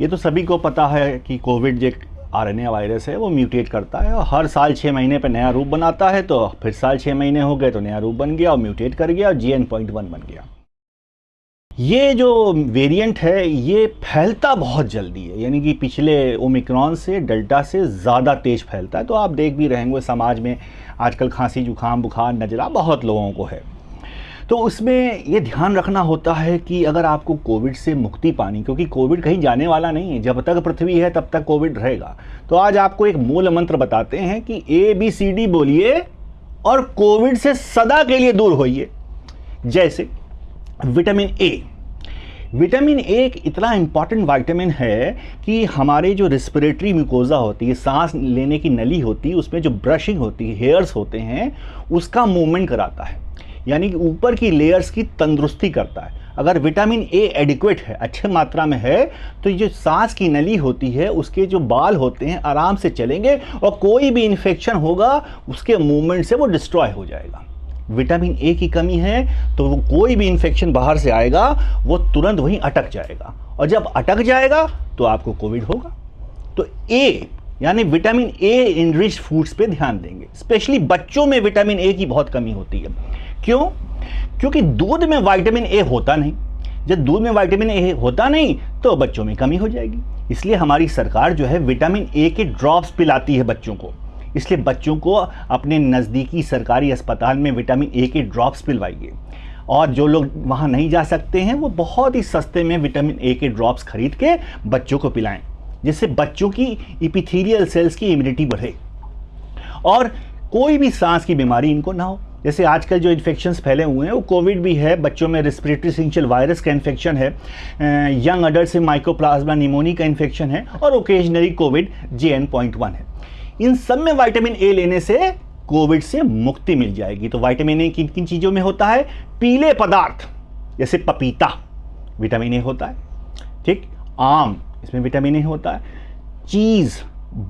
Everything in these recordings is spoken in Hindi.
ये तो सभी को पता है कि कोविड जो आरएनए वायरस है वो म्यूटेट करता है और हर साल 6 महीने पे नया रूप बनाता है। तो फिर साल 6 महीने हो गए तो नया रूप बन गया और म्यूटेट कर गया और JN.1 बन गया। ये जो वेरिएंट है ये फैलता बहुत जल्दी है, यानी कि पिछले ओमिक्रॉन से डेल्टा से ज़्यादा तेज़ फैलता है। तो आप देख भी रहे होंगे समाज में आजकल खांसी जुकाम बुखार नजला बहुत लोगों को है। तो उसमें ये ध्यान रखना होता है कि अगर आपको कोविड से मुक्ति पानी, क्योंकि कोविड कहीं जाने वाला नहीं है, जब तक पृथ्वी है तब तक कोविड रहेगा। तो आज आपको एक मूल मंत्र बताते हैं कि ABCD बोलिए और कोविड से सदा के लिए दूर होइए। जैसे विटामिन ए। विटामिन ए एक इतना इम्पॉर्टेंट विटामिन है कि हमारे जो रेस्पिरेटरी म्यूकोजा होती है, सांस लेने की नली होती है, उसमें जो ब्रशिंग होती है, हेयर्स होते हैं, उसका मूवमेंट कराता है, यानी कि ऊपर की लेयर्स की तंदुरुस्ती करता है। अगर विटामिन ए एडिक्वेट है, अच्छे मात्रा में है, तो ये जो सांस की नली होती है उसके जो बाल होते हैं आराम से चलेंगे और कोई भी इन्फेक्शन होगा उसके मूवमेंट से वो डिस्ट्रॉय हो जाएगा। विटामिन ए की कमी है तो वो कोई भी इन्फेक्शन बाहर से आएगा वो तुरंत वहीं अटक जाएगा, और जब अटक जाएगा तो आपको कोविड होगा। तो ए यानी विटामिन ए इनरिच्ड फूड्स पे ध्यान देंगे। स्पेशली बच्चों में विटामिन ए की बहुत कमी होती है। क्यों? क्योंकि दूध में विटामिन ए होता नहीं। जब दूध में विटामिन ए होता नहीं तो बच्चों में कमी हो जाएगी। इसलिए हमारी सरकार जो है विटामिन ए के ड्रॉप्स पिलाती है बच्चों को। इसलिए बच्चों को अपने नज़दीकी सरकारी अस्पताल में विटामिन ए के ड्रॉप्स पिलवाइए। और जो लोग वहाँ नहीं जा सकते हैं वो बहुत ही सस्ते में विटामिन ए के ड्रॉप्स खरीद के बच्चों को पिलाएं, जिससे बच्चों की इपिथेलियल सेल्स की इम्यूनिटी बढ़े और कोई भी सांस की बीमारी इनको ना हो। जैसे आजकल जो इन्फेक्शंस फैले हुए हैं वो कोविड भी है, बच्चों में रेस्पिरेटरी सिंचियल वायरस का इन्फेक्शन है, यंग अडल्ट से माइकोप्लाज्मा निमोनिया का इन्फेक्शन है और ओकेजनली कोविड JN.1 है। इन सब में विटामिन ए लेने से कोविड से मुक्ति मिल जाएगी। तो विटामिन ए किन किन चीज़ों में होता है? पीले पदार्थ जैसे पपीता विटामिन ए होता है, ठीक, आम इसमें विटामिन ए होता है, चीज़,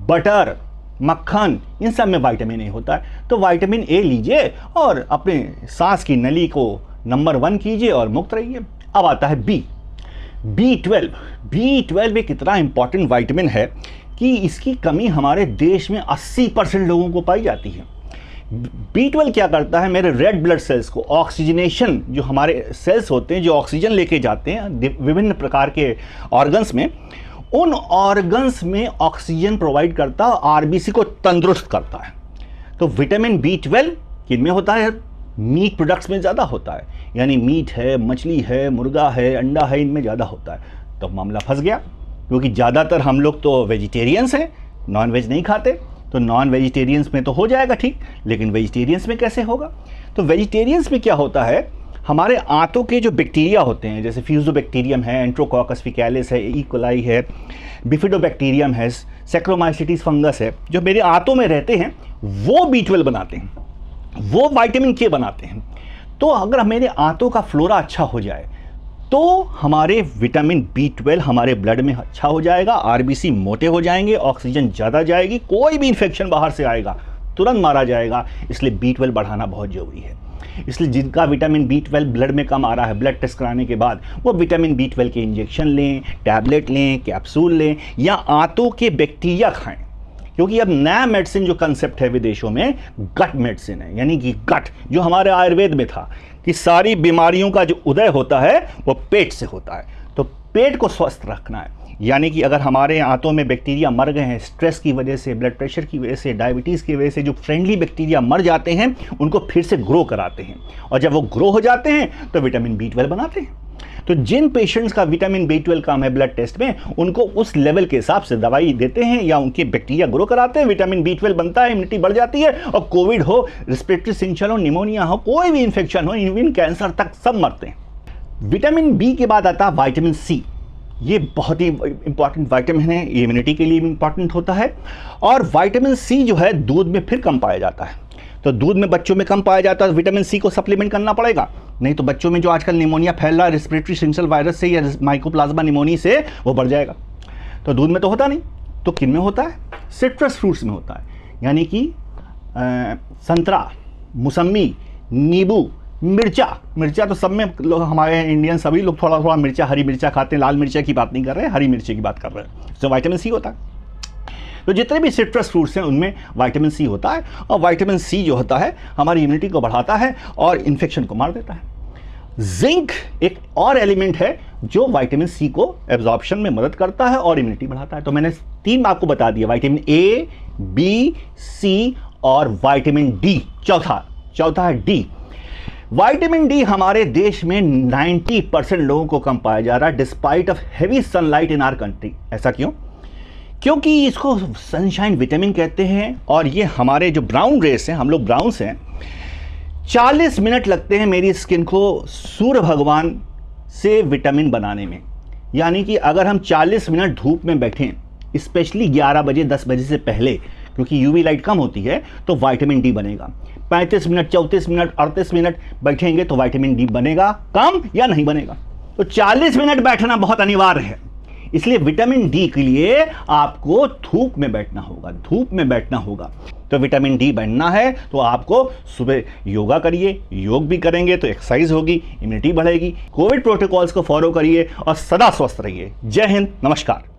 बटर, मक्खन, इन सब में विटामिन ए होता है। तो विटामिन ए लीजिए और अपने सांस की नली को नंबर 1 कीजिए और मुक्त रहिए। अब आता है B12। B12 एक इतना इंपॉर्टेंट विटामिन है कि इसकी कमी हमारे देश में 80% लोगों को पाई जाती है। B12 क्या करता है? मेरे रेड ब्लड सेल्स को ऑक्सीजनेशन, जो हमारे सेल्स होते हैं जो ऑक्सीजन लेके जाते हैं विभिन्न प्रकार के ऑर्गन्स में, उन ऑर्गन्स में ऑक्सीजन प्रोवाइड करता है, RBC को तंदुरुस्त करता है। तो विटामिन B12 किन में होता है? मीट प्रोडक्ट्स में ज़्यादा होता है, यानी मीट है, मछली है, मुर्गा है, अंडा है, इनमें ज़्यादा होता है। तो मामला फंस गया, क्योंकि ज़्यादातर हम लोग तो वेजिटेरियंस हैं, नॉन वेज नहीं खाते। तो नॉन वेजिटेरियंस में तो हो जाएगा ठीक, लेकिन वेजिटेरियंस में कैसे होगा? तो वेजिटेरियंस में क्या होता है, हमारे आंतों के जो बैक्टीरिया होते हैं, जैसे फ्यूजोबैक्टीरियम है, एंट्रोकॉकस फिकैलिस है, ई कोलाई है, बिफिडोबैक्टीरियम है, सैक्रोमाइसिटिस फंगस है, जो मेरे आंतों में रहते हैं वो B12 बनाते हैं, वो विटामिन के बनाते हैं। तो अगर मेरे आंतों का फ्लोरा अच्छा हो जाए तो हमारे विटामिन B12 हमारे ब्लड में अच्छा हो जाएगा, RBC मोटे हो जाएंगे, ऑक्सीजन ज़्यादा जाएगी, कोई भी इन्फेक्शन बाहर से आएगा तुरंत मारा जाएगा। इसलिए B12 बढ़ाना बहुत ज़रूरी है। इसलिए जिनका विटामिन B12 ब्लड में कम आ रहा है, ब्लड टेस्ट कराने के बाद वो विटामिन B12 के इंजेक्शन लें, टैबलेट लें, कैप्सूल लें, या आंतों के बैक्टीरिया खाएं। क्योंकि अब नया मेडिसिन जो कंसेप्ट है विदेशों में, गट मेडिसिन है, यानी कि गट जो हमारे आयुर्वेद में था कि सारी बीमारियों का जो उदय होता है वो पेट से होता है। तो पेट को स्वस्थ रखना है, यानी कि अगर हमारे आंतों में बैक्टीरिया मर गए हैं स्ट्रेस की वजह से, ब्लड प्रेशर की वजह से, डायबिटीज़ की वजह से, जो फ्रेंडली बैक्टीरिया मर जाते हैं उनको फिर से ग्रो कराते हैं, और जब वो ग्रो हो जाते हैं तो विटामिन B12 बनाते हैं। तो जिन पेशेंट्स का विटामिन B12 कम है ब्लड टेस्ट में, उनको उस लेवल के हिसाब से दवाई देते हैं या उनके बैक्टीरिया ग्रो कराते हैं, विटामिन B12 बनता है, इम्यूनिटी बढ़ जाती है, और कोविड हो, रेस्पिरेटरी सिंचियल हो, निमोनिया हो, कोई भी इन्फेक्शन हो, इवन कैंसर तक सब मरते हैं। विटामिन B के बाद आता है विटामिन C। ये बहुत ही इंपॉर्टेंट विटामिन है, ये इम्यूनिटी के लिए भी इंपॉर्टेंट होता है। और विटामिन C जो है दूध में फिर कम पाया जाता है। तो दूध में बच्चों में कम पाया जाता है, तो विटामिन C को सप्लीमेंट करना पड़ेगा, नहीं तो बच्चों में जो आजकल निमोनिया फैल रहा है रेस्पिरेटरी सिंचियल वायरस से या माइकोप्लाज्मा निमोनिया से, वो बढ़ जाएगा। तो दूध में तो होता नहीं, तो किन में होता है? सिट्रस फ्रूट्स में होता है, यानी कि संतरा, मौसम्मी, नींबू, मिर्चा तो सब में लोग, हमारे इंडियन सभी लोग थोड़ा थोड़ा मिर्चा, हरी मिर्चा खाते हैं। लाल मिर्चा की बात नहीं कर रहे हैं, हरी मिर्ची की बात कर रहे हैं। तो विटामिन सी होता है। तो जितने भी सिट्रस फ्रूट्स हैं उनमें विटामिन सी होता है, और विटामिन सी जो होता है हमारी इम्यूनिटी को बढ़ाता है और इन्फेक्शन को मार देता है। जिंक एक और एलिमेंट है जो विटामिन सी को एब्जॉर्प्शन में मदद करता है और इम्यूनिटी बढ़ाता है। तो मैंने 3 आपको बता दिया, विटामिन ए, बी, सी और विटामिन डी। चौथा है डी। विटामिन डी हमारे देश में 90% लोगों को कम पाया जा रहा है despite of heavy sunlight in our country. ऐसा क्यों? क्योंकि इसको सनशाइन विटामिन कहते हैं, और ये हमारे जो ब्राउन रेस हैं, हम लोग ब्राउन्स हैं, 40 मिनट लगते हैं मेरी स्किन को सूर्य भगवान से विटामिन बनाने में। यानी कि अगर हम 40 मिनट धूप में बैठें, स्पेशली 11 बजे 10 बजे से पहले, क्योंकि यूवी लाइट कम होती है, तो विटामिन डी बनेगा। 35 मिनट, 34 मिनट, 38 मिनट बैठेंगे तो विटामिन डी बनेगा कम या नहीं बनेगा? तो 40 मिनट बैठना बहुत अनिवार्य है। इसलिए विटामिन डी के लिए आपको धूप में बैठना होगा। तो विटामिन डी बनना है तो आपको सुबह योगा करिए, योग भी करेंगे तो एक्सरसाइज होगी, इम्यूनिटी बढ़ेगी। कोविड प्रोटोकॉल्स को फॉलो करिए और सदा स्वस्थ रहिए। जय हिंद, नमस्कार।